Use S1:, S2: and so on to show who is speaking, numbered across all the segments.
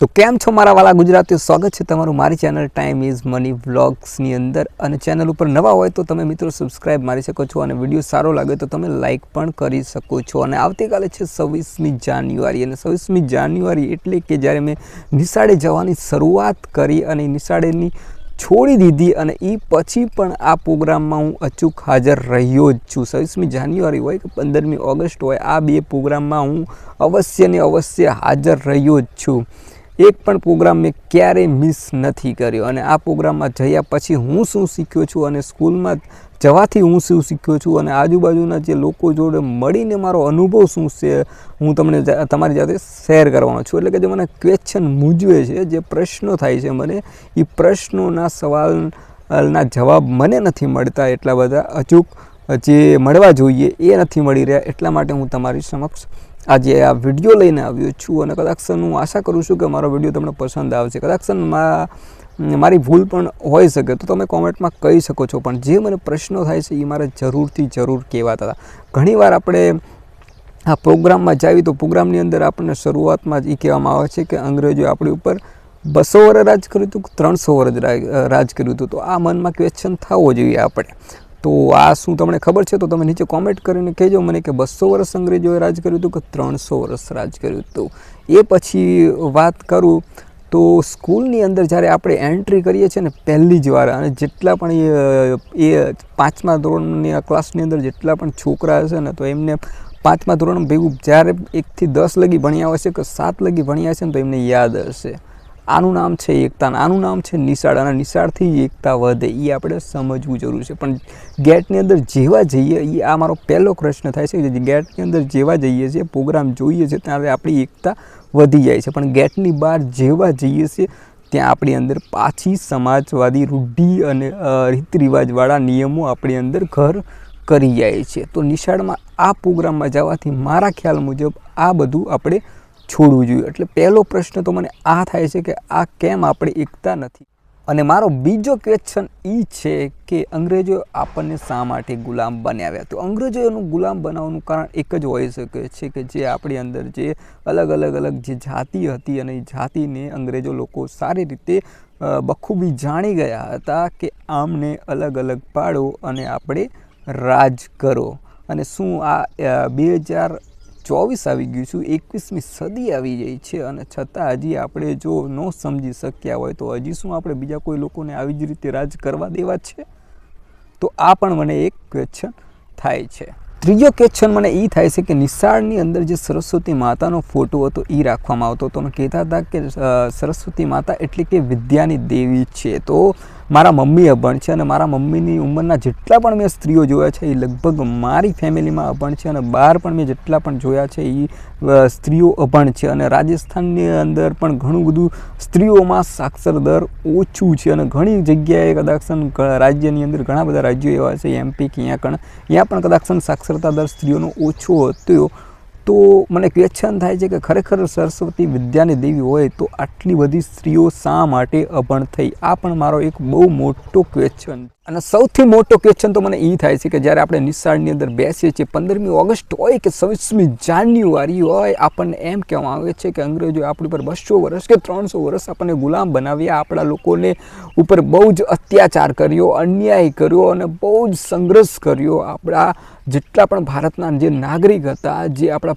S1: તો કેમ છો મારા વાલા ગુજરાતીઓ, સ્વાગત છે તમારું મારી ચેનલ ટાઈમ ઇઝ મની વ્લોગ્સની અંદર। અને ચેનલ ઉપર નવા હોય તો તમે મિત્રો સબસ્ક્રાઇબ મારી શકો છો અને વિડીયો સારો લાગે તો તમે લાઇક પણ કરી શકો છો। અને આવતીકાલે છે 26મી જાન્યુઆરી અને 26મી જાન્યુઆરી એટલે કે જ્યારે મેં નિશાળે જવાની શરૂઆત કરી અને નિશાળેની છોડી દીધી અને એ પછી પણ આ પ્રોગ્રામમાં હું અચૂક હાજર રહ્યો જ છું। 26મી જાન્યુઆરી હોય કે 15મી ઓગસ્ટ હોય, આ બે પ્રોગ્રામમાં હું અવશ્ય ને અવશ્ય હાજર રહ્યો જ છું। એક પણ પ્રોગ્રામ મેં ક્યારેય મિસ નથી કર્યો। અને આ પ્રોગ્રામમાં જયા પછી હું શું શીખ્યો છું અને સ્કૂલમાં જવાથી હું શું શીખ્યો છું અને આજુબાજુના જે લોકો જોડે મળીને મારો અનુભવ શું છે હું તમને તમારી સાથે શેર કરવાનો છું। એટલે કે જે મને ક્વેશ્ચન મૂંઝવે છે, જે પ્રશ્નો થાય છે મને, એ પ્રશ્નોના સવાલના જવાબ મને નથી મળતા એટલા બધા અચૂક જે મળવા જોઈએ એ નથી મળી રહ્યા। એટલા માટે હું તમારી સમક્ષ આજે આ વિડીયો લઈને આવ્યો છું અને કદાચ હું આશા કરું છું કે મારો વિડીયો તમને પસંદ આવશે। કદાચ મારી ભૂલ પણ હોઈ શકે તો તમે કોમેન્ટમાં કહી શકો છો, પણ જે મને પ્રશ્નો થાય છે એ મારે જરૂર કહેવાતા હતા। ઘણીવાર આપણે આ પ્રોગ્રામમાં જાવી તો પ્રોગ્રામની અંદર આપણને શરૂઆતમાં જ એ કહેવામાં આવે છે કે અંગ્રેજોએ આપણી ઉપર 200 વર્ષ રાજ કર્યું હતું કે 300 વર્ષ રાજ કર્યું હતું। તો આ મનમાં ક્વેશ્ચન થવો જોઈએ આપણે। તો આ શું તમને ખબર છે? તો તમે નીચે કોમેન્ટ કરીને કહેજો મને કે 200 વર્ષ અંગ્રેજોએ રાજ કર્યું હતું કે 300 વર્ષ રાજ કર્યું હતું। એ પછી વાત કરું તો સ્કૂલની અંદર જ્યારે આપણે એન્ટ્રી કરીએ છીએ ને પહેલી જ વાર, અને જેટલા પણ એ 5મા ધોરણની ક્લાસની અંદર જેટલા પણ છોકરા હશે ને તો એમને 5મા ધોરણ ભેગું જ્યારે 1 થી 10 લગી ભણ્યા હશે કે 7 લગી ભણ્યા હશે ને તો એમને યાદ હશે। આનું નામ છે એકતા, આનું નામ છે નિશાળ, અને નિશાળથી એકતા વધે એ આપણે સમજવું જરૂર છે। પણ ગેટની અંદર જેવા જઈએ, એ આ મારો પહેલો પ્રશ્ન થાય છે કે ગેટની અંદર જેવા જઈએ છીએ, પ્રોગ્રામ જોઈએ છે ત્યારે આપણી એકતા વધી જાય છે, પણ ગેટની બહાર જેવા જઈએ છીએ ત્યાં આપણી અંદર પાછી સમાજવાદી રૂઢિ અને રીત રિવાજવાળા નિયમો આપણી અંદર ઘર કરી જાય છે। તો નિશાળમાં આ પ્રોગ્રામમાં જવાથી મારા ખ્યાલ મુજબ આ બધું આપણે છોડવું જોઈએ। એટલે પહેલો પ્રશ્ન તો મને આ થાય છે કે આ કેમ આપણે એકતા નથી। અને મારો બીજો ક્વેશ્ચન એ છે કે અંગ્રેજો આપણને શા માટે ગુલામ બનાવ્યા? તો અંગ્રેજોનું ગુલામ બનાવવાનું કારણ એક જ હોઈ શકે છે કે જે આપણી અંદર જે અલગ જે જાતિ હતી અને એ જાતિને અંગ્રેજો લોકો સારી રીતે બખૂબી જાણી ગયા હતા કે આમને અલગ પાડો અને આપણે રાજ કરો। અને શું આ 2024 આવી ગયું છું, 21મી સદી આવી ગઈ છે અને છતાં હજી આપણે જો ન સમજી શક્યા હોય તો હજી શું આપણે બીજા કોઈ લોકોને આવી જ રીતે રાજ કરવા દેવા છે? તો આ પણ મને એક ક્વેશ્ચન થાય છે। ત્રીજો ક્વેશ્ચન મને એ થાય છે કે નિશાળની અંદર જે સરસ્વતી માતાનો ફોટો હતો એ રાખવામાં આવતો હતો અને કહેતા હતા કે સરસ્વતી માતા એટલે કે વિદ્યાની દેવી છે। તો મારા મમ્મી અભણ છે અને મારા મમ્મીની ઉંમરના જેટલા પણ મેં સ્ત્રીઓ જોયા છે એ લગભગ મારી ફેમિલીમાં અભણ છે અને બહાર પણ મેં જેટલા પણ જોયા છે એ સ્ત્રીઓ અભણ છે। અને રાજસ્થાનની અંદર પણ ઘણું બધું સ્ત્રીઓમાં સાક્ષર દર ઓછું છે અને ઘણી જગ્યાએ કદાચ રાજ્યની અંદર ઘણા બધા રાજ્યો એવા છે, MP કે ત્યાં પણ કદાચ સાક્ષરતા દર સ્ત્રીઓનો ઓછો હતો। તો મને ક્વેશ્ચન થાય છે કે ખરેખર સરસ્વતી વિદ્યાની દેવી હોય તો આટલી બધી સ્ત્રીઓ શા માટે અભણ થઈ? આ પણ મારો એક બહુ મોટો ક્વેશ્ચન। અને સૌથી મોટો ક્વેશ્ચન તો મને એ થાય છે કે જ્યારે આપણે નિશાળની અંદર બેસીએ છીએ, 15મી ઓગસ્ટ હોય કે 26મી જાન્યુઆરી હોય, આપણને એમ કહેવામાં આવે છે કે અંગ્રેજોએ આપણી પર 200 વર્ષ કે 300 વર્ષ આપણને ગુલામ બનાવ્યા, આપણા લોકોને ઉપર બહુ જ અત્યાચાર કર્યો, અન્યાય કર્યો અને બહુ જ સંઘર્ષ કર્યો। આપણા જેટલા પણ ભારતના જે નાગરિક હતા, જે આપણા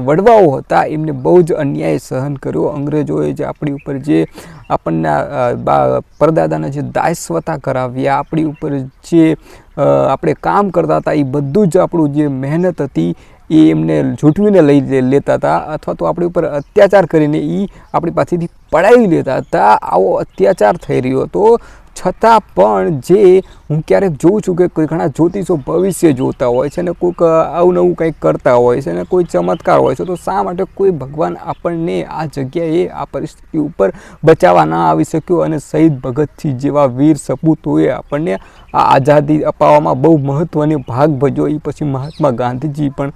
S1: વડવાઓ હતા, એમને બહુ જ અન્યાય સહન કર્યો। અંગ્રેજોએ જે આપણી ઉપર જે આપણના પરદાદાને જે દાયસ્વતા કરાવ્યા, આપણી ઉપર જે આપણે કામ કરતા હતા એ બધું જ આપણું જે મહેનત હતી એ એમને ઝૂંટવીને લઈ લેતા હતા અથવા તો આપણી ઉપર અત્યાચાર કરીને એ આપણી પાસેથી પડાવી લેતા હતા। આવો અત્યાચાર થઈ રહ્યો હતો, છતાં પણ જે હું ક્યારેક જોઉં છું કે ઘણા જ્યોતિષો ભવિષ્ય જોતા હોય છે ને કોઈક આવું નવું કંઈક કરતા હોય છે ને કોઈ ચમત્કાર હોય છે, તો શા માટે કોઈ ભગવાન આપણને આ જગ્યાએ આ પરિસ્થિતિ ઉપર બચાવવા ના આવી શક્યો? અને શહીદ ભગતસિંહ જેવા વીર સપૂતોએ આપણને આ આઝાદી અપાવવામાં બહુ મહત્ત્વનો ભાગ ભજ્યો, એ પછી મહાત્મા ગાંધીજી પણ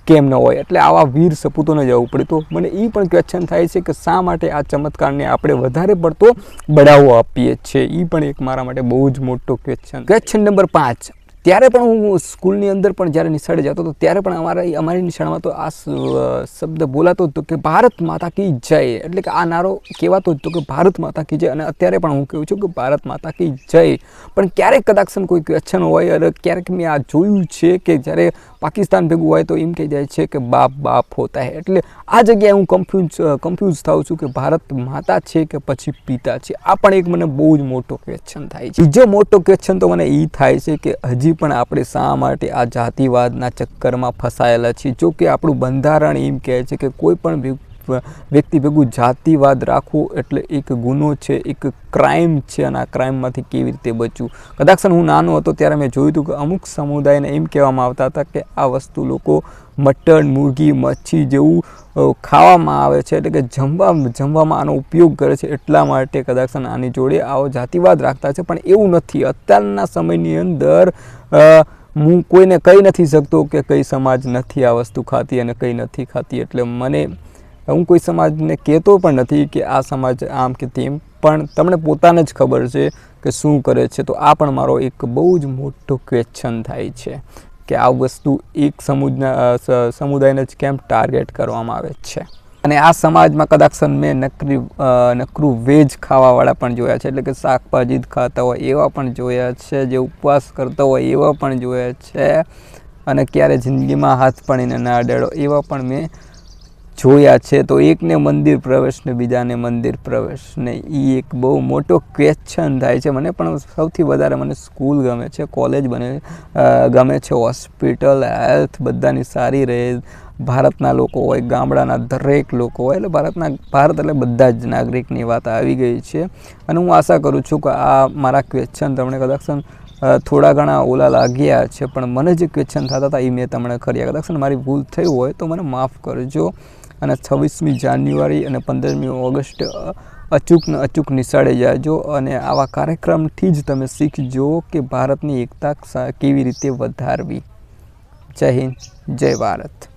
S1: કેમ ન હોય? એટલે આવા વીર સપૂતોને જવું પડે। તો મને એ પણ ક્વેશ્ચન થાય છે કે શા માટે આ ચમત્કારને આપણે વધારે પડતો બઢાવો આપીએ છીએ? એ પણ એક મારા માટે બહુ જ મોટો ક્વેશ્ચન। ક્વેશ્ચન નંબર 5, ત્યારે પણ હું સ્કૂલની અંદર પણ જ્યારે નિશાળે જતો હતો ત્યારે પણ અમારી નિશાળમાં તો આ શબ્દ બોલાતો હતો કે ભારત માતા કી જય, એટલે કે આ નારો કહેવાતો હતો કે ભારત માતા કી જય. અને અત્યારે પણ હું કહું છું કે ભારત માતા કી જય. પણ ક્યારેક કદાચ કોઈ ક્વેશ્ચન હોય અને ક્યારેક મેં આ જોયું છે કે જ્યારે પાકિસ્તાન ભેગું હોય તો એમ કહી જાય છે કે બાપ બાપ હોતા હે. એટલે આ જગ્યાએ હું કન્ફ્યુઝ થાઉં છું કે ભારત માતા છે કે પછી પિતા છે. આ પણ એક મને બહુ જ મોટો ક્વેશ્ચન થાય છે. બીજો મોટો ક્વેશ્ચન તો મને એ થાય છે કે હજી પણ આપણે શા માટે આ જાતિવાદના ચક્કરમાં ફસાયેલા છીએ. જો કે આપણું બંધારણ એમ કહે છે કે કોઈ પણ વ્યક્તિ ભેગું જાતિવાદ રાખવો એટલે એક ગુનો છે, એક ક્રાઇમ છે. અને આ ક્રાઇમમાંથી કેવી રીતે બચવું. કદાચ હું નાનો હતો ત્યારે મેં જોયું હતું કે અમુક સમુદાયને એમ કહેવામાં આવતા હતા કે આ વસ્તુ લોકો મટન, મુરગી, મચ્છી જેવું ખાવામાં આવે છે, એટલે કે જમવામાં આનો ઉપયોગ કરે છે, એટલા માટે કદાચ આની જોડે આવો જાતિવાદ રાખતા છે. પણ એવું નથી. અત્યારના સમયની અંદર હું કોઈને કહી નથી શકતો કે કઈ સમાજ નથી આ વસ્તુ ખાતી અને કઈ નથી ખાતી. એટલે હું કોઈ સમાજને કહેતો પણ નથી કે આ સમાજ આમ કે તેમ, પણ તમને પોતાને જ ખબર છે કે શું કરે છે. તો આ પણ મારો એક બહુ જ મોટો ક્વેશ્ચન થાય છે કે આ વસ્તુ એક સમુદાયને જ કેમ ટાર્ગેટ કરવામાં આવે છે. અને આ સમાજમાં કદાચ મેં નકરું વેજ ખાવાવાળા પણ જોયા છે, એટલે કે શાકભાજી જ ખાતા હોય એવા પણ જોયા છે, જે ઉપવાસ કરતા હોય એવા પણ જોયા છે, અને ક્યારે જિંદગીમાં હાથ પાણીને ના અડાડો એવા પણ મેં જોયા છે. તો એકને મંદિર પ્રવેશ ને બીજાને મંદિર પ્રવેશ ને એ એક બહુ મોટો ક્વેશ્ચન થાય છે. મને પણ સૌથી વધારે મને સ્કૂલ ગમે છે, કોલેજ ગમે છે, હોસ્પિટલ, હેલ્થ બધાની સારી રહે. ભારતના લોકો હોય, ગામડાના દરેક લોકો હોય, એટલે ભારત એટલે બધા જ નાગરિકની વાત આવી ગઈ છે. અને હું આશા કરું છું કે આ મારા ક્વેશ્ચન તમને કદાચ થોડા ઘણા ઓલા લાગ્યા છે, પણ મને જે ક્વેશ્ચન થતા હતા એ મેં તમને કર્યા. કદાચ મારી ભૂલ થઈ હોય તો મને માફ કરજો. અને 26મી જાન્યુઆરી અને 15મી ઓગસ્ટ અચૂક નિશાળે જાજો. અને આવા કાર્યક્રમથી જ તમે શીખજો કે ભારતની એકતા કેવી રીતે વધારવી. જય હિન્દ, જય ભારત.